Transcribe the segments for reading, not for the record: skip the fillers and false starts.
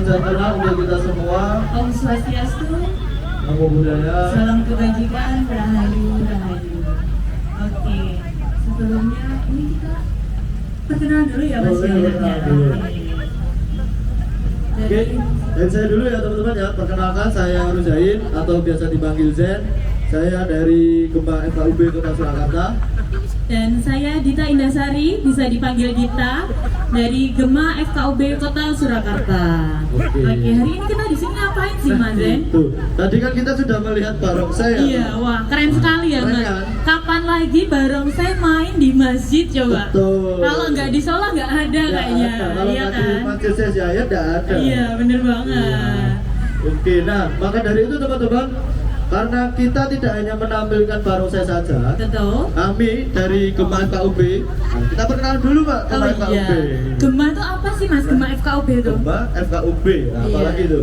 sejahtera untuk kita semua. Om Swastiastu. Namo Buddhaya. Salam kebajikan, rahayu, rahayu. Oke, sebelumnya ini kita perkenalan dulu ya Mas ya. Oke, dari saya dulu ya teman-teman ya. Perkenalkan, saya Ruzain atau biasa dipanggil Zen. Saya dari Gema FKUB Kota Surakarta. Dan saya Dita Indasari, bisa dipanggil Dita, dari Gema FKUB Kota Surakarta. Oke, hari ini kita di sini ngapain sih Mas Zen? Tuh, tadi kan kita sudah melihat barongsai ya. Iya, wah keren sekali ya Keren Mas. kan? Kapan lagi barongsai main di masjid coba? Betul. Kalau nggak di Solo nggak ada Nggak kayaknya, ada. Kalau iya nggak di kan? Masjid Syekh nggak ada. Iya, bener banget. Oke, nah maka dari itu teman-teman, karena kita tidak hanya menampilkan barongsai saja, Betul. kami dari Gema FKUB, nah, kita perkenalan dulu Pak, Gema Oh FKUB. iya. Gema itu apa sih Mas? Gema FKUB itu? Gema FKUB, nah, Iya. apalagi itu?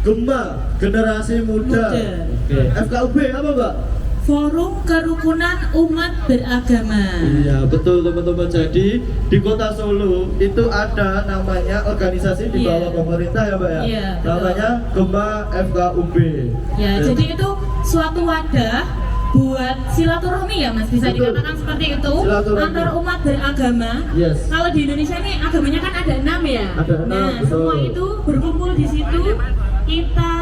Gema Generasi Muda. Muda. Oke. FKUB apa Mbak? Forum Kerukunan Umat Beragama. Iya betul teman-teman. Jadi di Kota Solo itu ada namanya organisasi di bawah Iya. pemerintah ya Mbak ya. Iya, betul. Namanya Gema FKUB. Ya, jadi itu suatu wadah buat silaturahmi ya Mas, bisa Betul. dikatakan seperti itu, Silaturahmi. antar umat beragama. Yes. Kalau di Indonesia ini agamanya kan ada 6 ya. Ada 6, Nah, betul. semua itu berkumpul di situ. Kita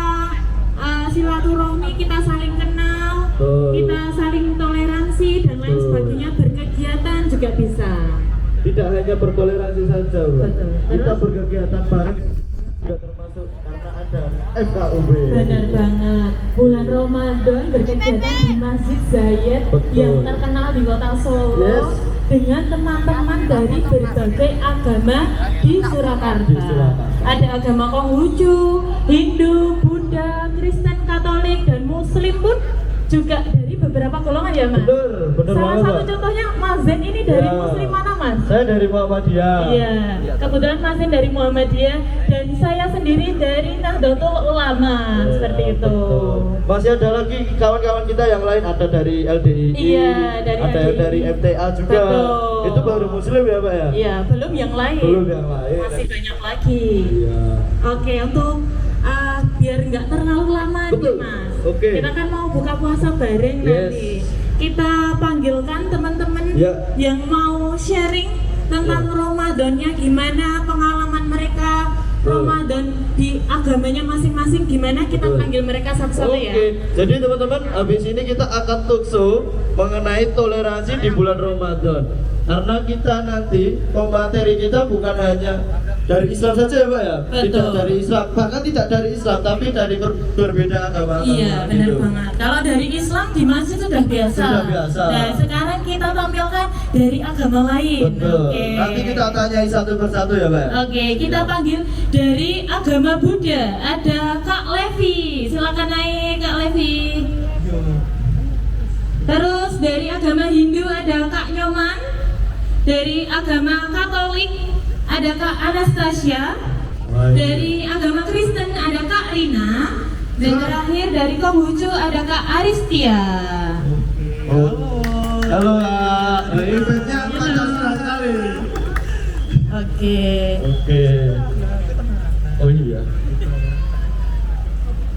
silaturahmi, kita saling kenal, Betul. kita saling toleransi dan lain Betul. sebagainya, berkegiatan juga bisa. Tidak hanya bertoleransi saja Mbak. Betul. Kita Terus? berkegiatan bareng juga termasuk karena ada FKUB. Benar banget. Bulan Ramadan berkegiatan di Masjid Zayed Betul. yang terkenal di Kota Solo. Yes. Dengan teman-teman dari berbagai agama di Surakarta. Di Surakarta. Ada agama Konghucu, Hindu, Buddha, Kristen, Katolik, dan Muslim pun juga dari beberapa golongan ya Mas. Bener Salah banget, satu Mbak. contohnya Mas Zen ini dari Ya. Muslim mana Mas? Saya dari Muhammadiyah. Iya, kebetulan Mas Zen dari Muhammadiyah dan saya sendiri dari Nahdlatul Ulama, seperti itu. Betul. Masih ada lagi kawan-kawan kita yang lain, ada dari LDII, Iya, dari ada LDII. dari MTA juga. Betul. Itu baru Muslim ya Pak ya? Iya, belum yang lain. Belum yang lain. Masih banyak lagi. Iya. Oke, untuk biar nggak terlalu lama Betul. nih Mas. Oke. Kita kan mau buka puasa bareng Yes. nanti. Kita panggilkan teman-teman Ya. yang mau sharing tentang Ya. Ramadannya gimana, pengalaman mereka Betul. Ramadan di agamanya masing-masing gimana, kita Betul. panggil mereka satu-satu ya. Oke, jadi teman-teman, habis ini kita akan talk show mengenai toleransi di bulan Ramadan. Karena kita nanti pemateri kita bukan hanya dari Islam saja ya Pak ya? Betul. Tidak dari Islam, bahkan tidak dari Islam, tapi dari berbeda agama. Iya, benar banget. Kalau dari Islam di masjid sudah biasa. Sudah biasa. Nah, sekarang kita tampilkan dari agama lain. Betul. Oke. Nanti kita tanyai satu persatu ya Pak ya? Oke, kita panggil dari agama Buddha. Ada Kak Levi. Silakan naik Kak Levi. Terus dari agama Hindu ada Kak Nyoman. Dari agama Katolik ada Kak Anastasia. Baik. Dari agama Kristen ada Kak Rina. Dan terakhir dari Konghucu ada Kak Aristia. Oh. Halo Kak, eventnya Pancasila sekali. Oke. Oke. Oh iya.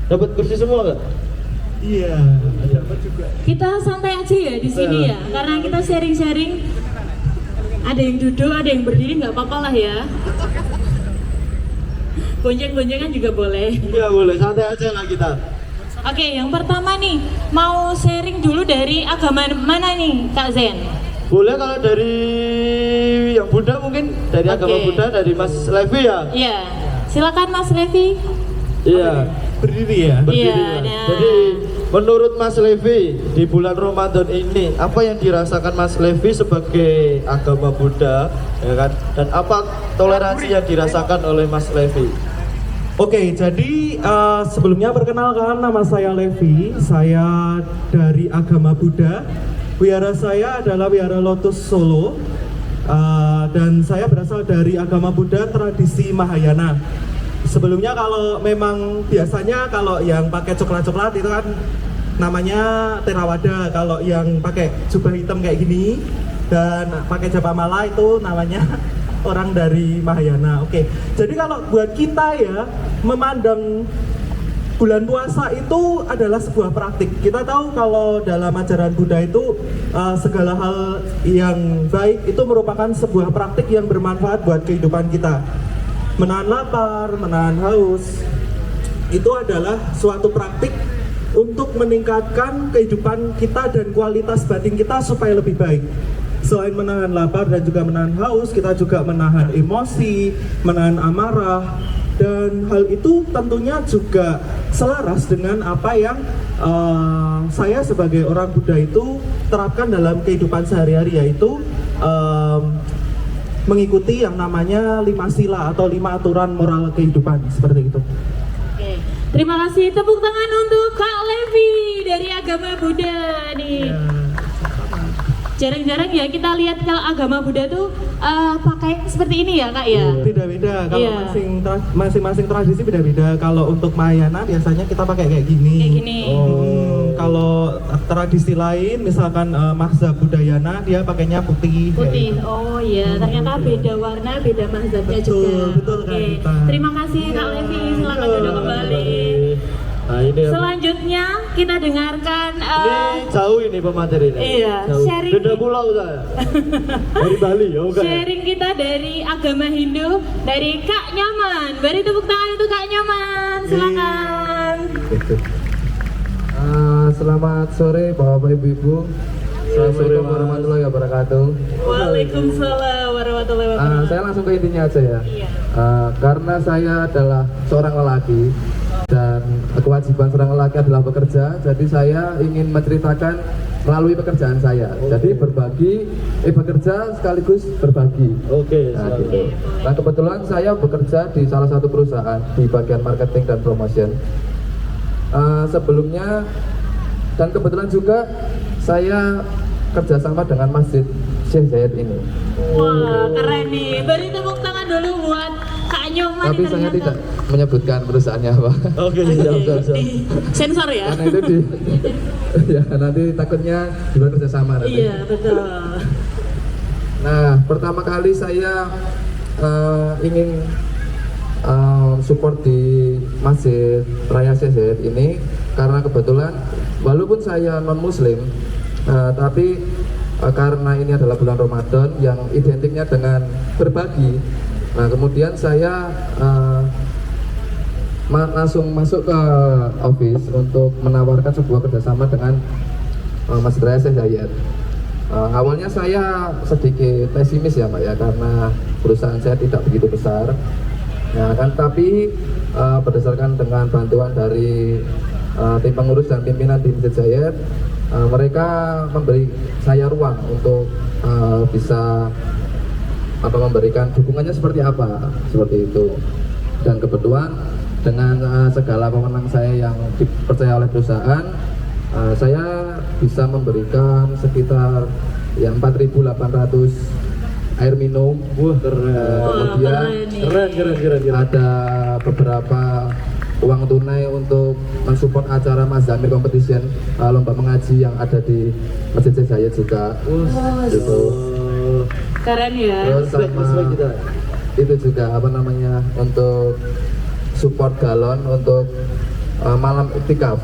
Dapat kursi semua nggak? Iya, dapat juga. Kita santai aja ya di sini ya, karena kita sharing-sharing. Ada yang duduk, ada yang berdiri, nggak apa-apa lah ya. Gonceng-goncengan juga boleh. Iya boleh, santai aja lah kita. Oke, yang pertama nih, mau sharing dulu dari agama mana nih, Kak Zen? Boleh kalau dari yang Buddha mungkin dari agama Oke. Buddha, dari Mas Levi ya. Iya, silakan Mas Levi. Iya. Berdiri ya. Berdiri. Iya, ya. nah. Jadi menurut Mas Levi di bulan Ramadan ini apa yang dirasakan Mas Levi sebagai agama Buddha, ya kan? Dan apa toleransi yang dirasakan oleh Mas Levi? Oke, jadi sebelumnya perkenalkan, nama saya Levi, saya dari agama Buddha. Wihara saya adalah Wihara Lotus Solo, dan saya berasal dari agama Buddha tradisi Mahayana. Sebelumnya kalau memang biasanya kalau yang pakai coklat-coklat itu kan namanya Theravada, kalau yang pakai jubah hitam kayak gini dan pakai japa mala itu namanya orang dari Mahayana. Oke, jadi kalau buat kita ya, memandang bulan puasa itu adalah sebuah praktik. Kita tahu kalau dalam ajaran Buddha itu segala hal yang baik itu merupakan sebuah praktik yang bermanfaat buat kehidupan kita. Menahan lapar, menahan haus, itu adalah suatu praktik untuk meningkatkan kehidupan kita dan kualitas batin kita supaya lebih baik. Selain menahan lapar dan juga menahan haus, kita juga menahan emosi, menahan amarah, dan hal itu tentunya juga selaras dengan apa yang saya sebagai orang Buddha itu terapkan dalam kehidupan sehari-hari, yaitu mengikuti yang namanya 5 sila atau 5 aturan moral kehidupan, seperti itu. Oke. Terima kasih, tepuk tangan untuk Kak Levi dari agama Buddha nih. Jarang-jarang ya kita lihat kalau agama Buddha tuh pakai seperti ini ya Kak ya. Beda-beda, kalau Iya. masing-masing tradisi beda-beda. Kalau untuk Mahayana biasanya kita pakai kayak gini. Kayak gini. Kalau tradisi lain, misalkan mazhab Budayana, dia pakainya putih. Putih. Oh iya, ternyata beda warna, beda mazhabnya juga. Betul kan, Oke. Kita. Terima kasih Kak Levi, selamat duduk kembali. Nah ini Selanjutnya kita dengarkan ini jauh ini pematerinya. Iya, Jauh. sharing. Beda pulau saya. Dari Bali ya, oke. sharing kita dari agama Hindu dari Kak Nyaman. Beri tepuk tangan untuk Kak Nyaman. Silakan. Selamat sore Bapak Ibu. Assalamualaikum warahmatullahi wabarakatuh. Waalaikumsalam warahmatullahi wabarakatuh. Saya langsung ke intinya aja ya. Iya. Karena saya adalah seorang lelaki dan kewajiban seorang lelaki adalah bekerja, jadi saya ingin menceritakan melalui pekerjaan saya. Jadi bekerja sekaligus berbagi. Oke, Nah, silakan. gitu. Nah, kebetulan saya bekerja di salah satu perusahaan di bagian marketing dan promotion. Sebelumnya dan kebetulan juga saya kerjasama dengan Masjid Syekh Zayed ini. Wah, keren nih. Beri tepuk tangan dulu buat Kak Nyaman. Tapi saya tidak menyebutkan perusahaannya apa. Oke, siap. Sensor ya? Karena itu ya nanti takutnya di luar kerjasama nanti. Iya, betul. Nah, pertama kali saya ingin support di Masjid Raya Syekh Zayed ini karena kebetulan walaupun saya non Muslim, tapi karena ini adalah bulan Ramadan yang identiknya dengan berbagi. Nah, kemudian saya langsung masuk ke office untuk menawarkan sebuah kerjasama dengan Masjid Raya Syekh Zayed. Awalnya saya sedikit pesimis ya Pak ya, karena perusahaan saya tidak begitu besar. Nah, kan tapi berdasarkan dengan bantuan dari tim pengurus dan pimpinan di Masjid Zayed, mereka memberi saya ruang untuk bisa memberikan dukungannya seperti apa, seperti itu. Dan kebetulan dengan segala pemenang saya yang dipercaya oleh perusahaan, saya bisa memberikan sekitar yang 4.800 air minum. Wah, keren. Kemudian Keren. ada beberapa uang tunai untuk mensupport acara Mas Zamir Competition, lomba mengaji yang ada di Masjid Syekh Zayed juga. Gitu. Keren ya. Terus sama kita. itu juga untuk support galon untuk malam iktikaf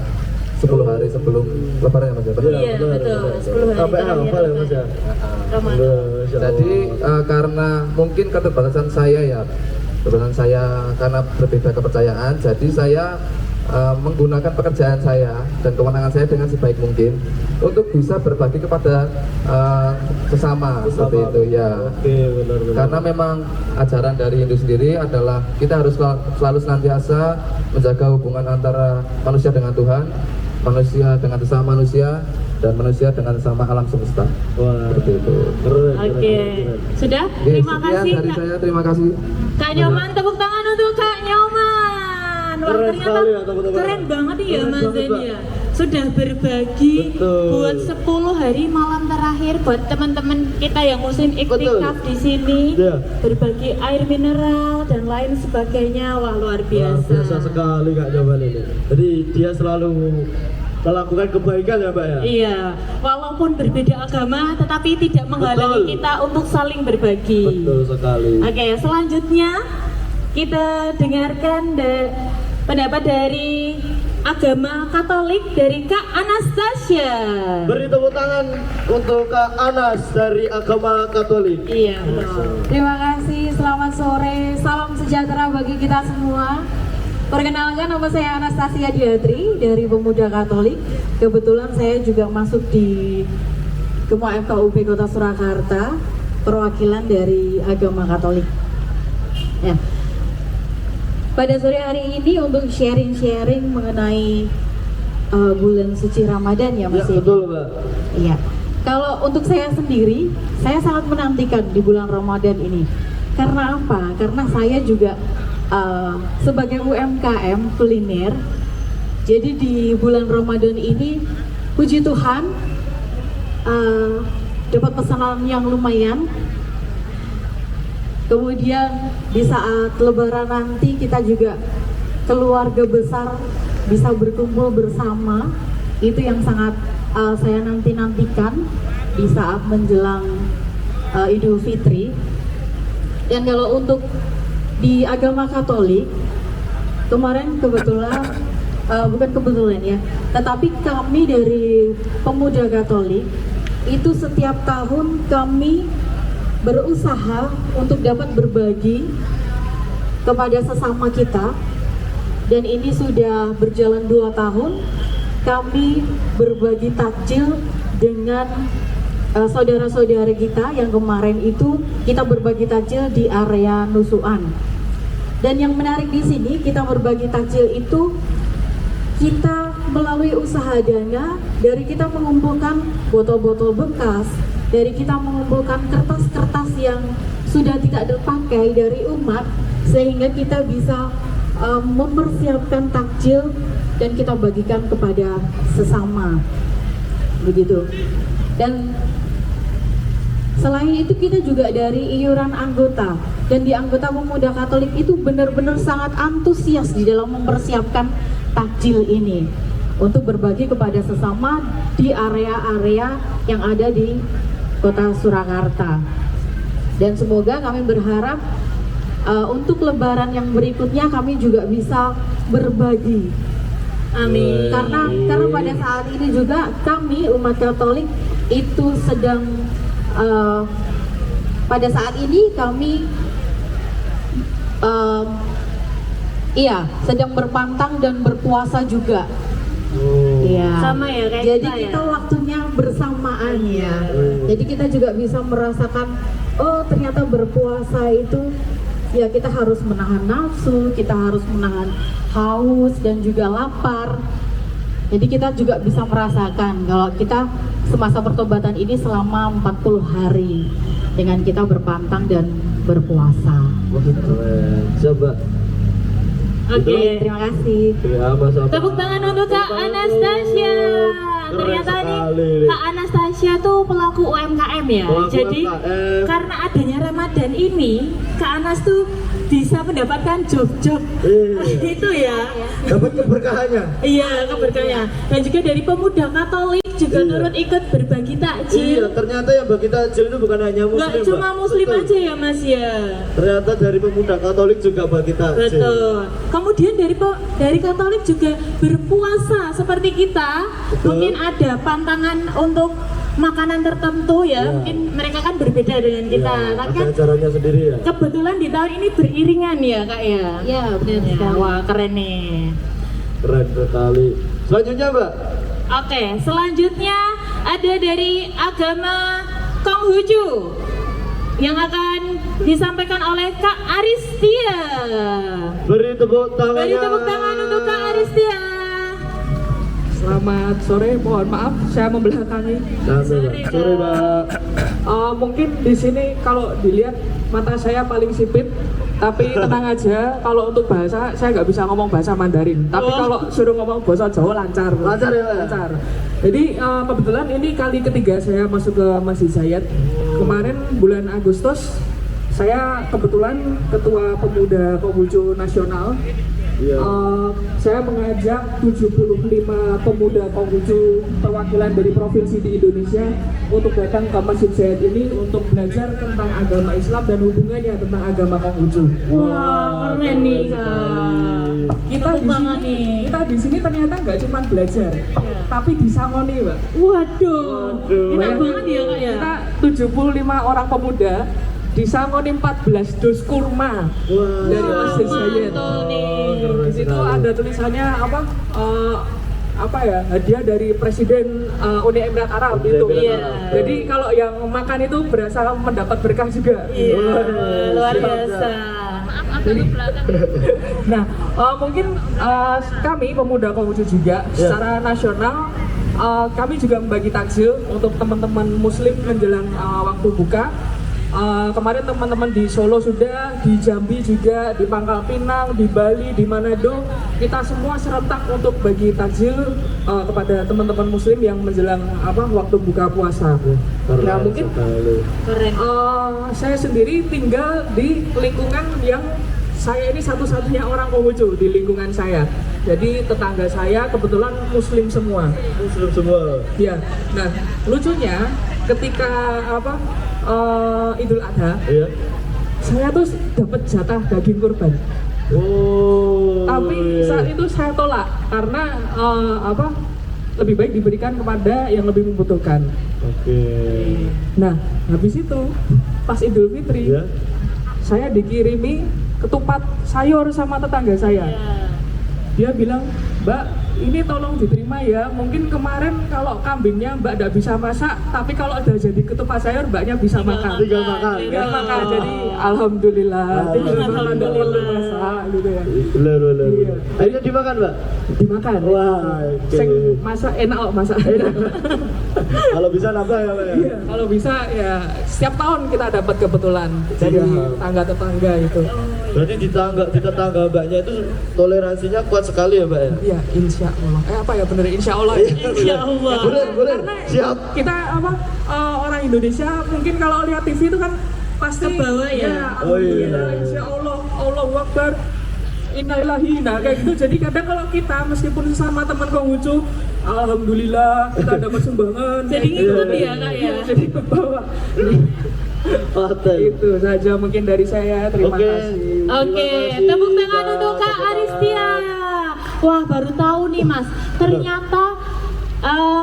10 hari sebelum lebaran ya Mas. Iya, betul. 10 hari Sampai terakhir hafal ya Mas ya. Ramadan. Jadi karena mungkin keterbatasan saya karena berbeda kepercayaan, jadi saya menggunakan pekerjaan saya dan kewenangan saya dengan sebaik mungkin untuk bisa berbagi kepada sesama seperti itu ya. Oke, benar. Karena memang ajaran dari Hindu sendiri adalah kita harus selalu senantiasa menjaga hubungan antara manusia dengan Tuhan, manusia dengan sesama manusia, dan manusia dengan sesama alam semesta. Wah, Seperti itu. keren. Oke. Sudah? Oke, Terima sekian kasih dari Kak. saya. Terima kasih. Kak Nyoman, tepuk tangan untuk Kak Nyoman. Wah, Keren ternyata sekali ya, tepuk-tepuk. keren banget ya Keren Mas banget, Zen Pak. ya. Sudah berbagi Betul. buat 10 hari malam terakhir buat teman-teman kita yang muslim iktikaf di sini. Iya. Berbagi air mineral dan lain sebagainya. Wah, luar Luar biasa. biasa sekali Kak Jamal ini. Jadi dia selalu melakukan kebaikan ya Mbak ya. Iya, walaupun berbeda agama tetapi tidak menghalangi Betul. kita untuk saling berbagi. Betul sekali. Oke, selanjutnya kita dengarkan pendapat dari agama Katolik dari Kak Anastasia. Beri tepuk tangan untuk Kak Anas dari agama Katolik. Iya, betul. Terima kasih, selamat sore, salam sejahtera bagi kita semua. Perkenalkan, nama saya Anastasia Diatri dari Pemuda Katolik. Kebetulan saya juga masuk di Gema FKUB Kota Surakarta, perwakilan dari agama Katolik. Ya. Pada sore hari ini untuk sharing-sharing mengenai bulan suci Ramadan ya Mas. Ya, betul Mbak. Iya. Kalau untuk saya sendiri, saya sangat menantikan di bulan Ramadan ini. Karena apa? Karena saya juga sebagai UMKM kuliner. Jadi di bulan Ramadan ini, puji Tuhan, dapat pesanan yang lumayan. Kemudian di saat Lebaran nanti kita juga keluarga besar bisa berkumpul bersama. Itu yang sangat saya nantikan di saat menjelang Idul Fitri. Dan kalau untuk di agama Katolik, kemarin kebetulan, bukan kebetulan ya, tetapi kami dari Pemuda Katolik itu setiap tahun kami berusaha untuk dapat berbagi kepada sesama kita. Dan ini sudah berjalan 2 tahun kami berbagi takjil dengan saudara-saudara kita. Yang kemarin itu kita berbagi takjil di area Nusuan. Dan yang menarik di sini, kita berbagi takjil itu kita melalui usaha dana, dari kita mengumpulkan botol-botol bekas, dari kita mengumpulkan kertas-kertas yang sudah tidak terpakai dari umat, sehingga kita bisa mempersiapkan takjil dan kita bagikan kepada sesama, begitu. Dan selain itu kita juga dari iuran anggota, dan di anggota Pemuda Katolik itu benar-benar sangat antusias di dalam mempersiapkan takjil ini untuk berbagi kepada sesama di area-area yang ada di Kota Surakarta. Dan semoga kami berharap untuk Lebaran yang berikutnya kami juga bisa berbagi. Amin. Karena pada saat ini juga kami umat Katolik itu sedang pada saat ini kami sedang berpantang dan berpuasa juga. Iya. Sama ya kayak Jadi kita kita ya. waktunya bersamaan ya. Jadi kita juga bisa merasakan, oh ternyata berpuasa itu ya kita harus menahan nafsu, kita harus menahan haus dan juga lapar. Jadi kita juga bisa merasakan kalau kita semasa pertobatan ini selama 40 hari dengan kita berpantang dan berpuasa. Begitu. Coba. Oke. Terima kasih. Ya, Mas Abang. Tepuk tangan untuk Kak Anastasia. Keren Ternyata nih sekali. Kak Anastasia tuh pelaku UMKM ya. Pelaku Jadi UMKM. karena adanya Ramadan ini, Kak Anas tuh bisa mendapatkan job-job. Iya. Itu ya. Dapat keberkahannya. Iya, keberkahannya. Dan juga dari Pemuda Katolik juga Iya. turut ikut berbagi takjil. Iya, ternyata yang bagi takjil itu bukan hanya muslim. Nggak cuma Mbak. muslim Betul. aja ya Mas ya. Ternyata dari Pemuda Katolik juga bagi takjil. Betul. Kemudian dari Katolik juga berpuasa seperti kita. Betul. Mungkin ada pantangan untuk makanan tertentu ya. Iya. Mungkin mereka kan berbeda dengan kita. Ya, Tapi ada kan acaranya sendiri ya. kebetulan di tahun ini beriringan ya Kak ya. Ya benar Ya, sekali. wah keren nih. Keren sekali. Selanjutnya Mbak. Oke, selanjutnya ada dari agama Konghucu yang akan disampaikan oleh Kak Aristia. Beri tepuk tangannya. Beri tepuk tangan untuk Kak Aristia. Selamat sore, mohon maaf saya membelakangi. Sore Mbak. Mungkin di sini kalau dilihat mata saya paling sipit, tapi tenang aja. Kalau untuk bahasa saya nggak bisa ngomong bahasa Mandarin. Tapi Oh. kalau suruh ngomong bahasa Jawa lancar. Lancar ya, Pak? Lancar. Jadi kebetulan ini kali ketiga saya masuk ke Masjid Zayed. Kemarin bulan Agustus Saya kebetulan Ketua Pemuda Konghucu Nasional. Iya. Saya mengajak 75 pemuda Konghucu perwakilan dari provinsi di Indonesia untuk datang ke Masjid Zayed ini untuk belajar tentang agama Islam dan hubungannya tentang agama Konghucu. Wah, keren nih Kak. Kita Tepuk di tangan sini, nih. kita di sini ternyata nggak cuma belajar, tapi disangoni, Mbak. Waduh, enak banget ya Kak ya. Kita 75 orang pemuda disangoni 14 dus kurma dari Masjid Zayed. Mantul nih. Di situ ada tulisannya apa ya, hadiah dari Presiden Uni Emirat Arab itu. Iya. Jadi kalau yang makan itu berasa mendapat berkah juga. Iya, luar biasa. Nah, mungkin kami pemuda Konghucu juga secara nasional kami juga membagi takjil untuk teman-teman Muslim menjelang waktu buka. Kemarin teman-teman di Solo sudah, di Jambi juga, di Pangkal Pinang, di Bali, di Manado, kita semua serentak untuk bagi takjil kepada teman-teman Muslim yang menjelang waktu buka puasa. Nah, mungkin Keren. saya sendiri tinggal di lingkungan yang saya ini satu-satunya orang Konghucu di lingkungan saya. Jadi tetangga saya kebetulan Muslim semua. Muslim semua. Ya. Nah, lucunya ketika Idul Adha, Iya. saya tuh dapat jatah daging kurban. Oh. Tapi saat itu saya tolak karena lebih baik diberikan kepada yang lebih membutuhkan. Oke. Nah, habis itu pas Idul Fitri, Iya. saya dikirimi ketupat sayur sama tetangga saya. Dia bilang, "Mbak, ini tolong diterima ya. Mungkin kemarin kalau kambingnya Mbak tidak bisa masak, tapi kalau udah jadi ketupat sayur Mbaknya bisa makan." Tinggal makan. Tinggal makan. Jadi alhamdulillah. Tinggal makan tidak perlu masak gitu ya. Bener. Iya. Akhirnya dimakan, Mbak? Dimakan. Wah, oke. Sing masak enak kok masak. Kalau bisa nambah ya, Mbak? Iya, kalau bisa ya setiap tahun kita dapat kebetulan dari tangga-tetangga itu. Berarti di tetangga Mbaknya itu toleransinya kuat sekali ya, Mbak ya? Iya, insya Allah. Apa ya bener insya Allah. Ya. Insya Allah. Boleh. Karena Siap. kita orang Indonesia mungkin kalau lihat TV itu kan pasti Kebawa ya? Oh, iya. alhamdulillah, insya Allah, Allahu Akbar, innalillahi. Nah kayak gitu. Jadi kadang kalau kita meskipun sesama teman Konghucu, alhamdulillah kita dapat sumbangan. Jadi ngikut ya Kak ya. Jadi kebawa. Paten. Itu saja mungkin dari saya. Terima Oke. kasih. Oke, tepuk tangan untuk Kak Aristia. Wah, baru tahu nih Mas, ternyata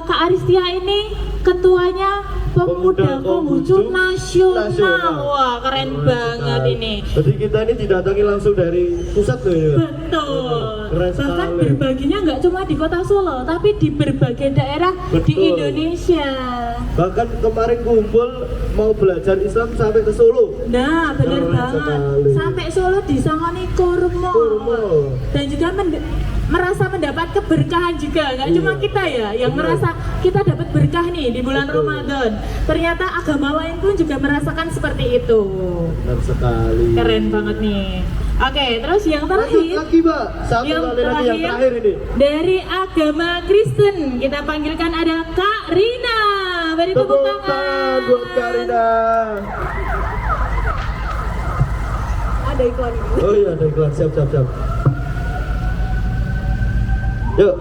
Kak Aristia ini ketuanya Pemuda Konghucu Nasional. Wah, keren banget ini. Jadi kita ini didatangi langsung dari pusat loh ya? Betul. Keren Bahkan sekali. berbaginya nggak cuma di kota Solo, tapi di berbagai daerah di Betul. Indonesia. Bahkan kemarin kumpul mau belajar Islam sampai ke Solo. Nah, benar Keren banget. sekali. Sampai Solo disangoni kurma. Kurma. Dan juga merasa mendapat keberkahan juga. Nggak Iya. cuma kita ya yang Benar. merasa kita dapat berkah nih di bulan Betul. Ramadan. Ternyata agama lain pun juga merasakan seperti itu. Benar sekali. Keren banget nih. Oke, terus yang Lanjut terakhir. lagi, Mbak. Satu Yang kali lagi yang terakhir ini. dari agama Kristen kita panggilkan ada Kak Rina. Beri tepuk Tepuk tangan tangan buat Karina. Ada iklan ini. Oh iya, ada iklan. Siap. Yuk,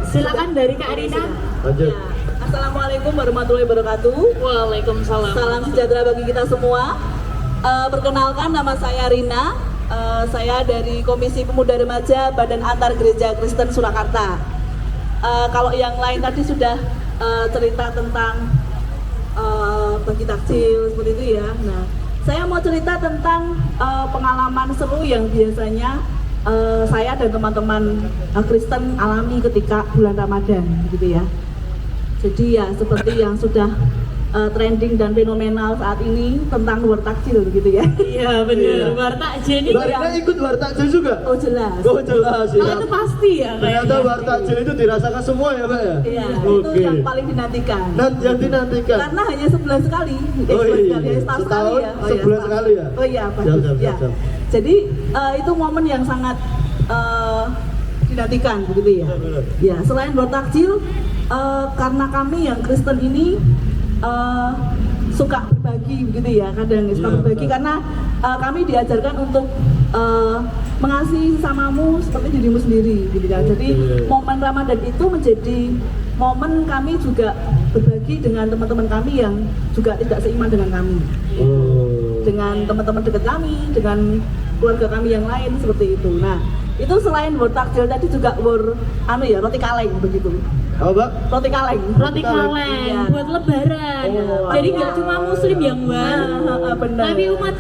Silakan dari Kak Rina. lanjut. Assalamualaikum warahmatullahi wabarakatuh. Waalaikumsalam. Salam sejahtera bagi kita semua. Perkenalkan, nama saya Rina. Saya dari Komisi Pemuda Remaja Badan Antar Gereja Kristen Surakarta. Kalau yang lain tadi sudah cerita tentang bagi takjil seperti itu ya. Nah, saya mau cerita tentang pengalaman seru yang biasanya saya dan teman-teman Kristen alami ketika bulan Ramadan, gitu ya. Jadi ya seperti yang sudah trending dan fenomenal saat ini tentang luar takjil, gitu ya. Iya benar. Iya. Luar takjil ini. Mbak Rina ikut war takjil juga? Oh jelas. Oh jelas Oh, ya. itu pasti ya. Ternyata kayaknya. war takjil itu dirasakan semua ya, Mbak ya? Iya, Oke. itu yang paling dinantikan. Dan yang dinantikan. Karena hanya sebulan sekali. Oh iya, setahun setahun sekali ya. sebulan sekali ya? Oh iya, bagus. Siap. Ya. Jadi itu momen yang sangat dinantikan begitu ya. Benar. Ya, selain luar takjil, karena kami yang Kristen ini suka berbagi gitu ya, kadang suka Iya, berbagi benar. karena kami diajarkan untuk mengasihi sesamamu seperti dirimu sendiri gitu kan. Jadi Oke. momen Ramadan itu menjadi momen kami juga berbagi dengan teman-teman kami yang juga tidak seiman dengan kami, Oh. dengan teman-teman dekat kami, dengan keluarga kami yang lain seperti itu. Nah, itu selain war takjil tadi juga war roti kaleng begitu. Apa, Mbak? Roti kaleng. Roti kaleng Iya. buat lebaran. Oh, Jadi iya. nggak cuma muslim yang buat, Benar. tapi umat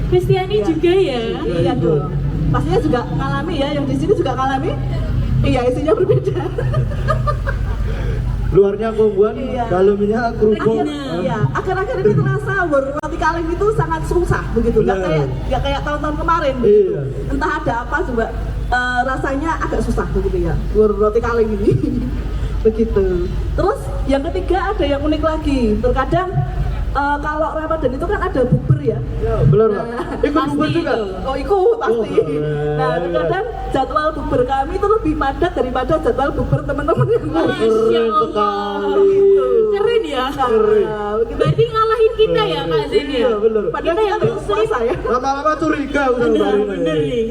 Kristiani Iya. juga ya. Iya dong. Pastinya juga ngalami ya, yang di sini juga ngalami. Iya, isinya berbeda. Luarnya kongguan, Iya. dalamnya kerupuk. Iya, akhir-akhir ini terasa roti kaleng itu sangat susah begitu, nggak Benar. kayak tahun-tahun kemarin begitu. Iya. Entah ada apa coba rasanya agak susah begitu ya, roti kaleng ini. Begitu. Terus yang ketiga ada yang unik lagi, terkadang kalau Ramadan itu kan ada bukber ya. Ya, benar, Mbak. Ikut Pasti bubur juga. itu. Oh ikut pasti. Oh, keren. Nah terkadang jadwal bukber kami itu lebih padat daripada jadwal bukber teman-teman yang lain. Masya Keren Allah. sekali. Keren ya. Nah, begitu. Berarti ngalahin kita ya Kak Zen ya. Iya, benar. Padahal Kita yang kita muslim. puasa ya. Lama-lama curiga udah Bener, kemarin. bener nih.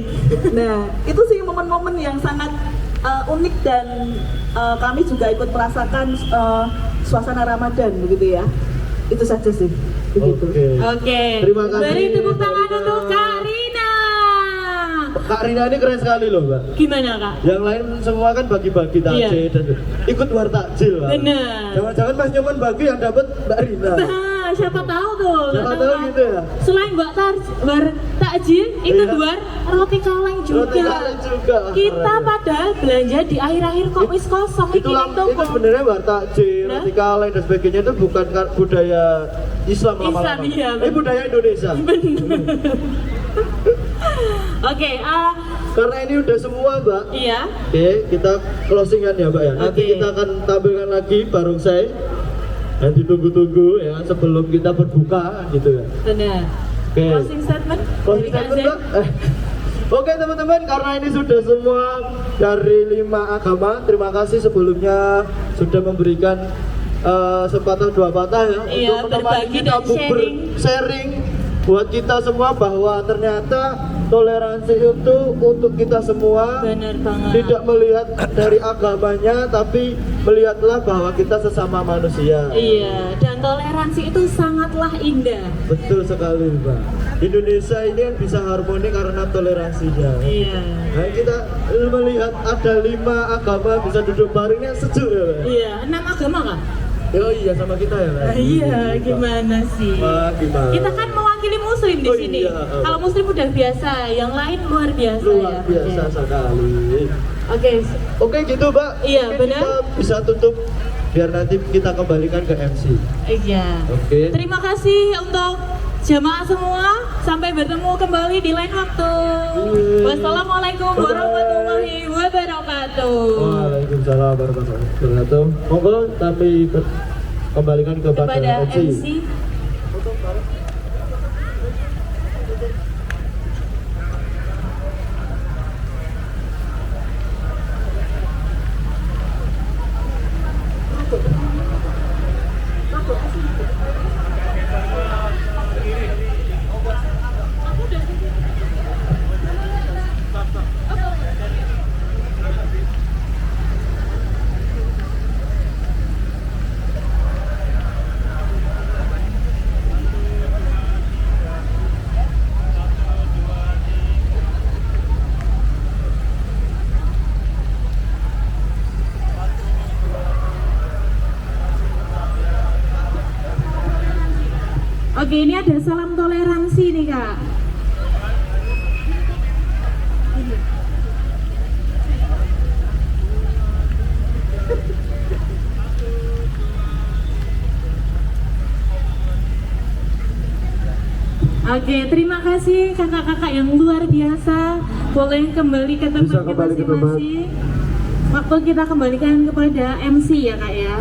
Nah, itu sih momen-momen yang sangat unik dan kami juga ikut merasakan suasana Ramadan begitu ya. Itu saja sih. Begitu. Oke. Oke. Terima kasih. Beri tepuk tangan Rina. untuk Kak Rina. Kak Rina ini keren sekali loh, Mbak. Gimana Kak? Yang lain semua kan bagi-bagi takjil Iya. dan ikut war takjil, Mbak. Bener. Jangan-jangan Mas Nyoman bagi yang dapat Mbak Rina. Nah, siapa tahu tuh. Siapa nggak tahu kan? gitu ya. Selain buat takjil, itu Iya. buat roti kaleng juga. Roti kaleng juga. Kita Keren. padahal belanja di akhir-akhir kok wis kosong Itu iki ning toko. itu sebenarnya war takjil, Nah. roti kaleng dan sebagainya itu bukan budaya Islam lama-lama. Islam, iya, Ini budaya Indonesia. Oke, Karena ini udah semua, Mbak. iya. Oke, kita closingan ya, Mbak ya. Nanti Oke. kita akan tampilkan lagi barongsai. Dan ditunggu-tunggu ya sebelum kita berbuka gitu ya. Benar. Oke. Closing statement Closing dari Kak statement, Zen. Mbak. Oke teman-teman, karena ini sudah semua dari 5 agama. Terima kasih sebelumnya sudah memberikan sepatah dua patah ya Iya, untuk menemani berbagi kita dan sharing. sharing buat kita semua bahwa ternyata toleransi itu untuk kita semua. Benar banget. Tidak melihat dari agamanya, tapi melihatlah bahwa kita sesama manusia. Iya, dan toleransi itu sangatlah indah. Betul sekali, Mbak. Indonesia ini kan bisa harmoni karena toleransinya. Iya. Nah, kita melihat ada 5 agama bisa duduk barengnya sejuk ya, Mbak. Iya, 6 agama kan? Oh iya, sama kita ya, Mbak. Iya, gimana sih? Wah, gimana? Kita kan mewakili muslim di Oh, sini. iya. Kalau muslim udah biasa, yang lain luar biasa Luar ya. biasa sekali. Oke. Oke gitu, Mbak. Iya, Mungkin benar. Kita bisa tutup biar nanti kita kembalikan ke MC. Iya. Oke. Terima kasih untuk jamaah semua. Sampai bertemu kembali di lain waktu. Wassalamualaikum warahmatullahi wabarakatuh. Waalaikumsalam warahmatullahi wabarakatuh. Monggo kami kembalikan kepada Kepada MC. MC. Oke, ini ada salam toleransi nih Kak. Oke, terima kasih kakak-kakak yang luar biasa. Boleh kembali ke Bisa tempatnya kembali ke tempat. masing-masing. Waktu kita kembalikan kepada MC ya Kak ya.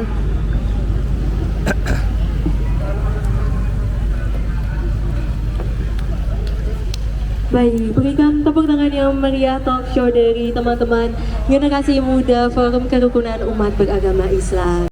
Baik, berikan tepuk tangan yang meriah talk show dari teman-teman Generasi Muda Forum Kerukunan Umat Beragama Islam.